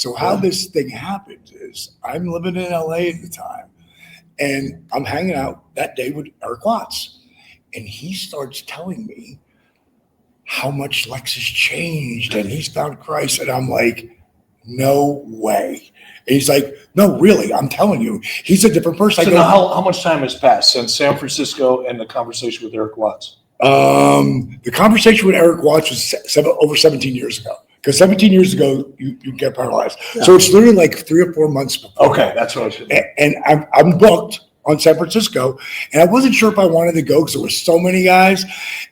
So how this thing happened is I'm living in LA at the time, and I'm hanging out that day with Eric Watts, and he starts telling me how much Lex has changed and he's found Christ. And I'm like, no way. And he's like, no, really, I'm telling you, he's a different person. So now how much time has passed since San Francisco and the conversation with Eric Watts? The conversation with Eric Watts was over 17 years ago. Because 17 years ago, you get paralyzed. Yeah. So it's literally like 3 or 4 months before. Okay, that's what I was saying. And I'm booked on San Francisco, and I wasn't sure if I wanted to go because there were so many guys.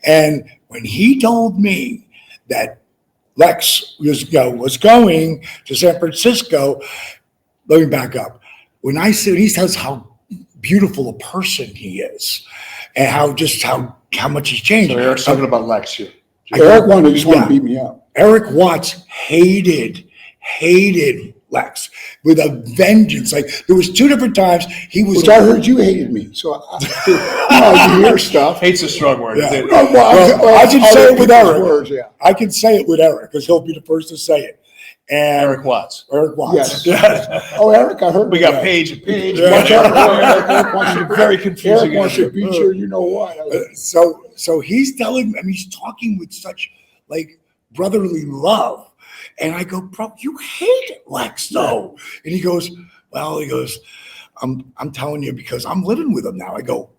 And when he told me that Lex was going to San Francisco, let me back up. When he tells how beautiful a person he is, and how much he's changed. So Eric's talking about Lex here. Eric just wanted to beat me up. Eric Watts hated Lex with a vengeance. Like there was 2 different times he was. Which I heard you hated me. So you hear stuff. Hate's a strong word. Yeah. I can say it with Eric. Words, yeah. I can say it with Eric because he'll be the first to say it. And Eric Watts. Yes. Oh, Eric, I heard. We got Paige. Watch out. Eric wants to very confusing. Eric wants to beat you. You know what? So he's telling. he's talking with such like brotherly love, and I go, bro, you hate Lex though, and he goes, I'm telling you because I'm living with him now. I go,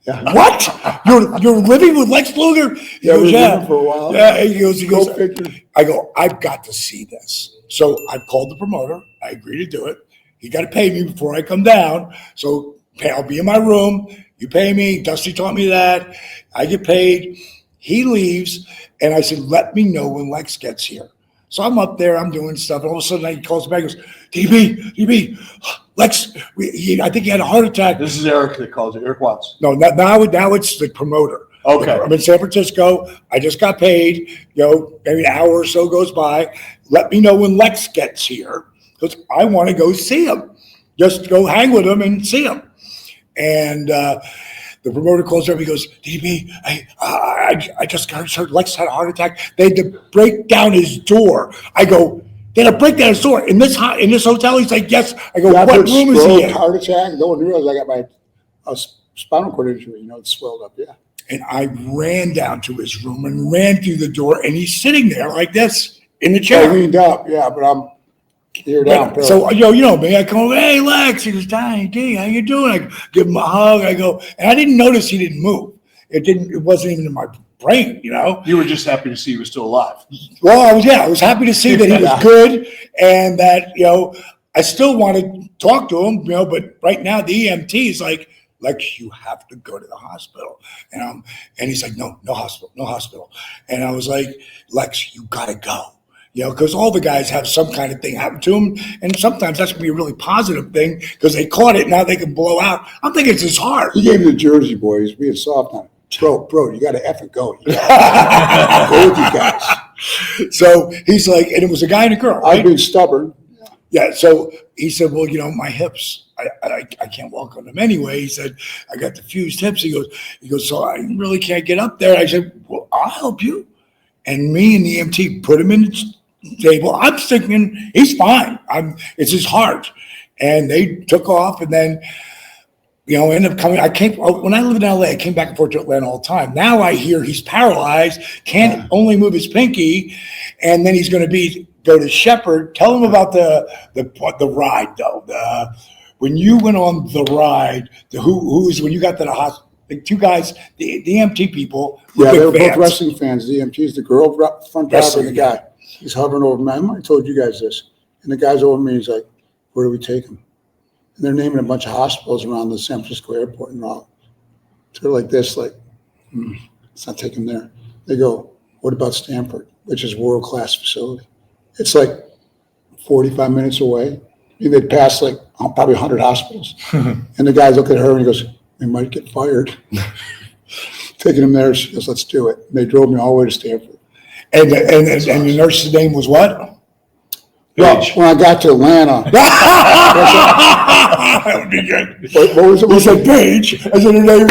yeah. What? You're living with Lex Luger? He goes, yeah. For a while. Yeah. He goes. I go, I've got to see this. So I've called the promoter. I agree to do it. He got to pay me before I come down. So I'll be in my room. You pay me. Dusty taught me that. I get paid. He leaves, and I said, let me know when Lex gets here. So I'm up there. I'm doing stuff, and all of a sudden he calls me back and goes, DB, Lex, I think he had a heart attack. This is Eric that calls it, Eric Watts. No, now it's the promoter. Okay. I'm in San Francisco. I just got paid. Maybe an hour or so goes by. Let me know when Lex gets here because I want to go see him. Just go hang with him and see him. And the promoter calls up. He goes, DB, I just heard Lex had a heart attack. They had to break down his door. I go, they had to break down his door in this hotel. He's like, yes. I go, what room is he in? Heart attack. No one realized I got my spinal cord injury. It swelled up. Yeah. And I ran down to his room and ran through the door, and he's sitting there like this in the chair. I leaned up, yeah, but I'm here down. So, you know me, I go, hey, Lex. He goes, Donnie D, how you doing? I give him a hug. I go, and I didn't notice he didn't move. It wasn't even in my brain, You were just happy to see he was still alive. Well, I was happy to see that he was good and that, I still want to talk to him, but right now the EMT is like, Lex, you have to go to the hospital. And he's like, no hospital. And I was like, Lex, you got to go. Because all the guys have some kind of thing happen to them. And sometimes that's going to be a really positive thing because they caught it. Now they can blow out. I'm thinking it's his heart. He gave me the Jersey boy. He's being soft on it. Bro, you got to effing go. You go with you guys. So he's like, and it was a guy and a girl, right? I've been stubborn. Yeah. So he said, well, my hips, I can't walk on them anyway. He said, I got the fused hips. He goes, so I really can't get up there. I said, well, I'll help you. And me and the EMT put him in the table. I'm thinking he's fine. It's his heart. And they took off and then, ended up coming. When I lived in LA, I came back and forth to Atlanta all the time. Now I hear he's paralyzed, can't only move his pinky, and then he's going to go to Shepherd. Tell him about the ride though. When you went on the ride, when you got to the hospital, the 2 guys, the EMT people. Yeah, they were both wrestling fans. The EMTs, the girl front driver, and the guy. He's hovering over me. I might have told you guys this. And the guy's over me. He's like, where do we take him? And they're naming a bunch of hospitals around the San Francisco airport and all. They're like this, let's not take him there. They go, what about Stanford, which is a world-class facility? It's like 45 minutes away. They'd pass probably 100 hospitals. And the guys look at her and he goes, we might get fired. Taking him there, she goes, let's do it. And they drove me all the way to Stanford. And the nurse's name was what? Well, when I got to Atlanta. That would be good. What was it? He said Paige. I said her name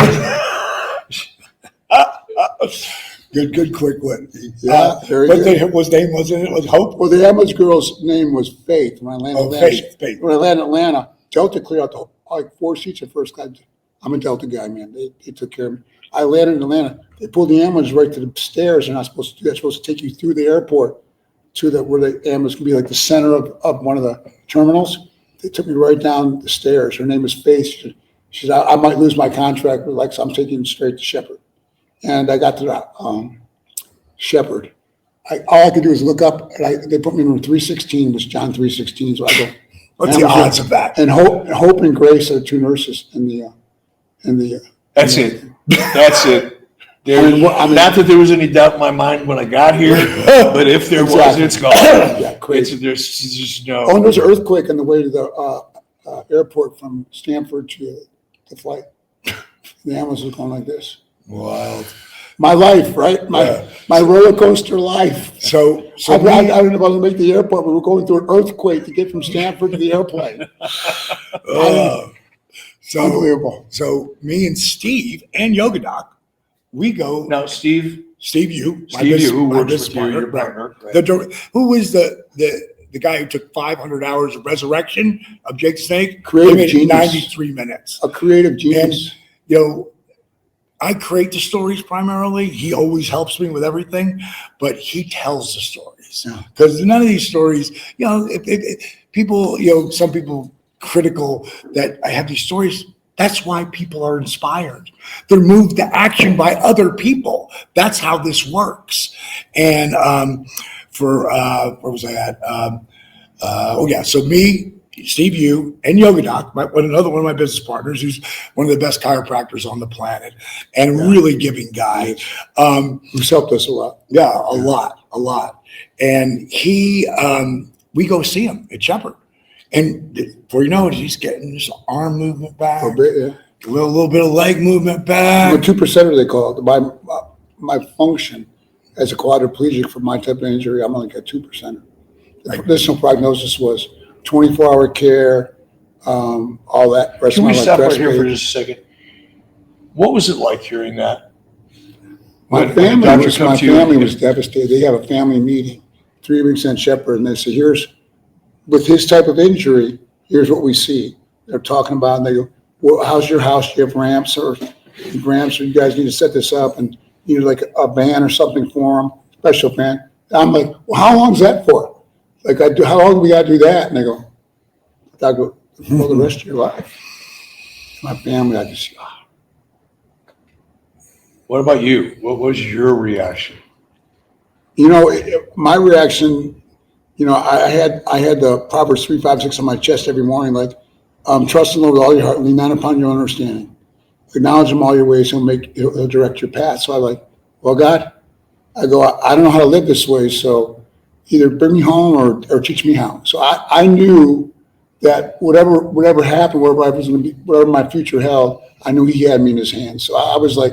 was. Good quick one. Yeah, very what good. His name wasn't it? Was Hope? Well, the ambulance girl's name was Faith. When I landed Faith. When I landed Atlanta, Delta cleared out like 4 seats at first class. I'm a Delta guy, man. They took care of me. I landed in Atlanta. They pulled the ambulance right to the stairs. They're not supposed to do that. They're supposed to take you through the airport to where the ambulance can be like the center of one of the terminals. They took me right down the stairs. Her name was Faith. She said, I might lose my contract with Lex. I'm taking you straight to Shepherd. And I got to the Shepherd. All I could do is look up. And they put me in room 316. It was John 316. So I go. What's the odds of that? And Hope and Grace are 2 nurses in the. That's it. That's it. Not that there was any doubt in my mind when I got here, but if there was, it's gone. Yeah, crazy. There's just no. Oh, and there's an earthquake on the way to the airport from Stanford to the flight. The ambulance was going like this. Wild. My life, right? My roller coaster life. So I don't know if I was going to make the airport, but we're going through an earthquake to get from Stanford to the airplane. Unbelievable. So me and Steve and Yoga Doc, we go. Now, Steve, who works with you, your partner. Right. Who was the guy who took 500 hours of resurrection of Jake Snake? Creative genius. 93 minutes. A creative genius. And, I create the stories primarily. He always helps me with everything, but he tells the stories. Because none of these stories, people, some people critical that I have these stories. That's why people are inspired. They're moved to action by other people. That's how this works. And where was I at? So me, Steve Yu, and Yoga Doc, another one of my business partners, who's one of the best chiropractors on the planet and really giving guy. Who's helped us a lot. Yeah, a lot. And we go see him at Shepherd. And before you know it, he's getting his arm movement back. A bit, yeah. A little bit of leg movement back. I'm a 2%er, they call it. My function as a quadriplegic for my type of injury, I'm only got 2%. The traditional prognosis was 24-hour care, all that. Can we stop right here for just a second? What was it like hearing that? My family was devastated. They have a family meeting 3 weeks in Shepherd, and they say, with his type of injury, here's what we see. They're talking about, and they go, well, how's your house? Do you have ramps or you guys need to set this up and you need like a van or something for him, special van. I'm like, well, how long is that for? Like, how long do we got to do that? And they go, for the rest of your life. My family, I just, What about you? What was your reaction? My reaction, I had the Proverbs 3:5-6 on my chest every morning, like, trust in the Lord with all your heart, lean not upon your own understanding. Acknowledge him all your ways, he'll direct your path. So I'm like, well, God, I don't know how to live this way, so either bring me home or teach me how. So I knew that whatever happened, wherever I was going to be, whatever my future held, I knew he had me in his hands. So I was like,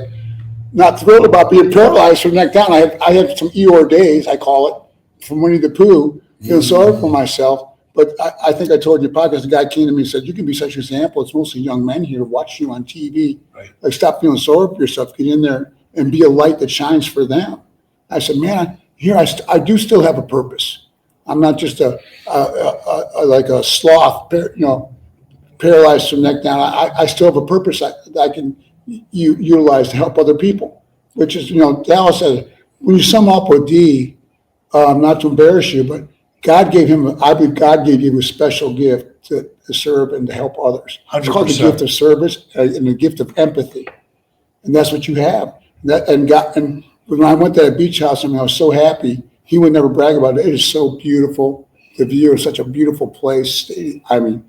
not thrilled about being paralyzed from the neck down. I had some Eeyore days, I call it, from Winnie the Pooh, feeling sorry for myself. But I think I told you in your podcast, the guy came to me and said, you can be such an example. It's mostly young men here watching you on TV. Right. Like, stop feeling sorry for yourself. Get in there and be a light that shines for them. I said, man, here I do still have a purpose. I'm not just like a sloth, paralyzed from the neck down. I still have a purpose that I can utilize to help other people, which is, Dallas said, when you sum up with D, not to embarrass you, but God gave him, I believe God gave you a special gift to serve and to help others. 100%. It's called the gift of service and the gift of empathy. And that's what you have. And when I went to that beach house, I was so happy. He would never brag about it. It is so beautiful. The view is such a beautiful place. God,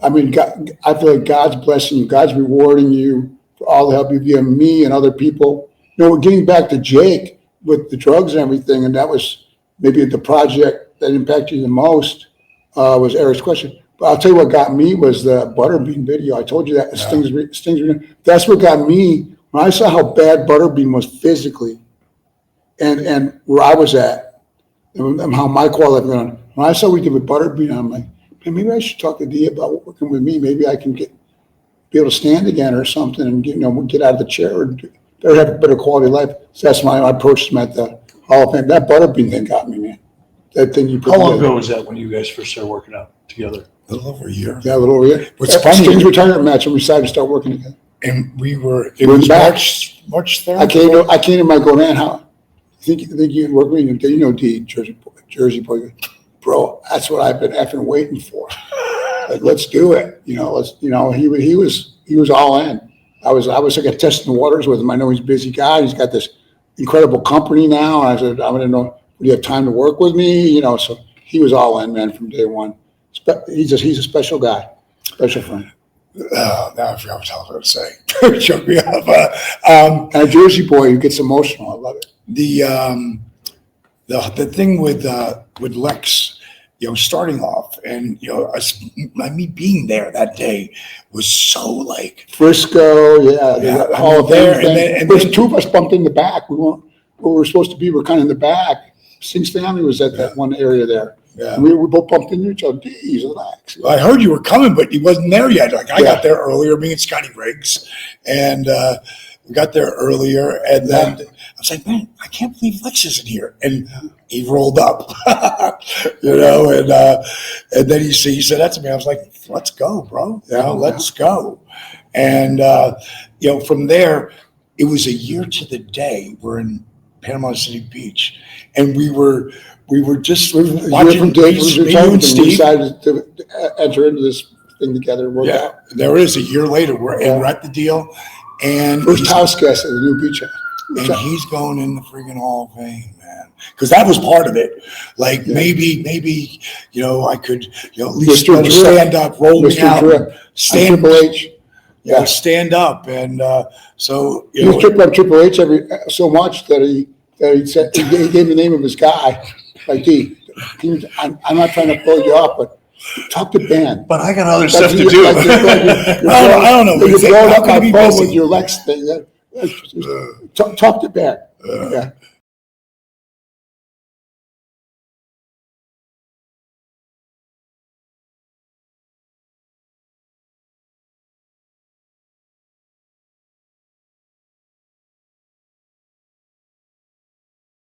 I feel like God's blessing you. God's rewarding you for all the help you've given me and other people. We're getting back to Jake with the drugs and everything, and that was maybe the project that impacted you the most, was Eric's question. But I'll tell you what got me was the Butterbean video. I told you that. Stings. That's what got me. When I saw how bad Butterbean was physically and where I was at and how my quality was going, when I saw what we did with Butterbean, I'm like, man, maybe I should talk to Dee about working with me. Maybe I can be able to stand again or something and get out of the chair and better have a better quality of life. So that's why I approached him at the Hall of Fame. That Butterbean thing got me, man. That thing you put How long together. ago was that when you guys first started working out together? A little over a year. Yeah, a little over here. What's funny- Sting's retirement match, and we decided to start working together. And it We're was back. March 3rd. I came to him, I go, man, how, you think you'd work with me? You know, D, Jersey boy. Bro, that's what I've been effing waiting for. Like, let's do it. He was all in. I was like testing the waters with him. I know he's a busy guy. He's got this incredible company now. And I said, I want to know, do you have time to work with me? So he was all in, man, from day one. He's a special guy, special friend. Now I forgot what I was going to say. Choke me up. And a Jersey boy who gets emotional. I love it. The thing with Lex, starting off, and me being there that day was so like Frisco, yeah, Hall of there, Fame. and There's then two of us bumped in the back. We weren't where we were supposed to be. We're kind of in the back. Sting's family was at that one area there. Yeah. And we both bumped into each other. Geez, relax. I heard you were coming, but you wasn't there yet. Like I got there earlier, me and Scotty Riggs, and we got there earlier, and then I was like, man, I can't believe Lex isn't here, and he rolled up, and then he said that to me. I was like, let's go, bro, let's go, and from there, it was a year to the day. We're in Panama City Beach, and we were watching from Dave me retired, and and we Steve. decided to enter into this thing together and work out. There it is. A year later, we're at the deal, and First house guest at the new beach house. and he's going in the friggin' Hall of Fame, man. Because that was part of it. Like maybe I could at least Mr. Drip. stand up, roll me Mr. out, Drip. stand Triple H. Yeah. stand up, and so He was tripping up Triple H so much that he said he gave the name of his guy. Like, D, I'm not trying to pull you up, but talk to Ben. But I got other stuff to do. I don't know. You're blowing How up can I my be phone busy? with your Lex thing. Talk to Ben. Yeah.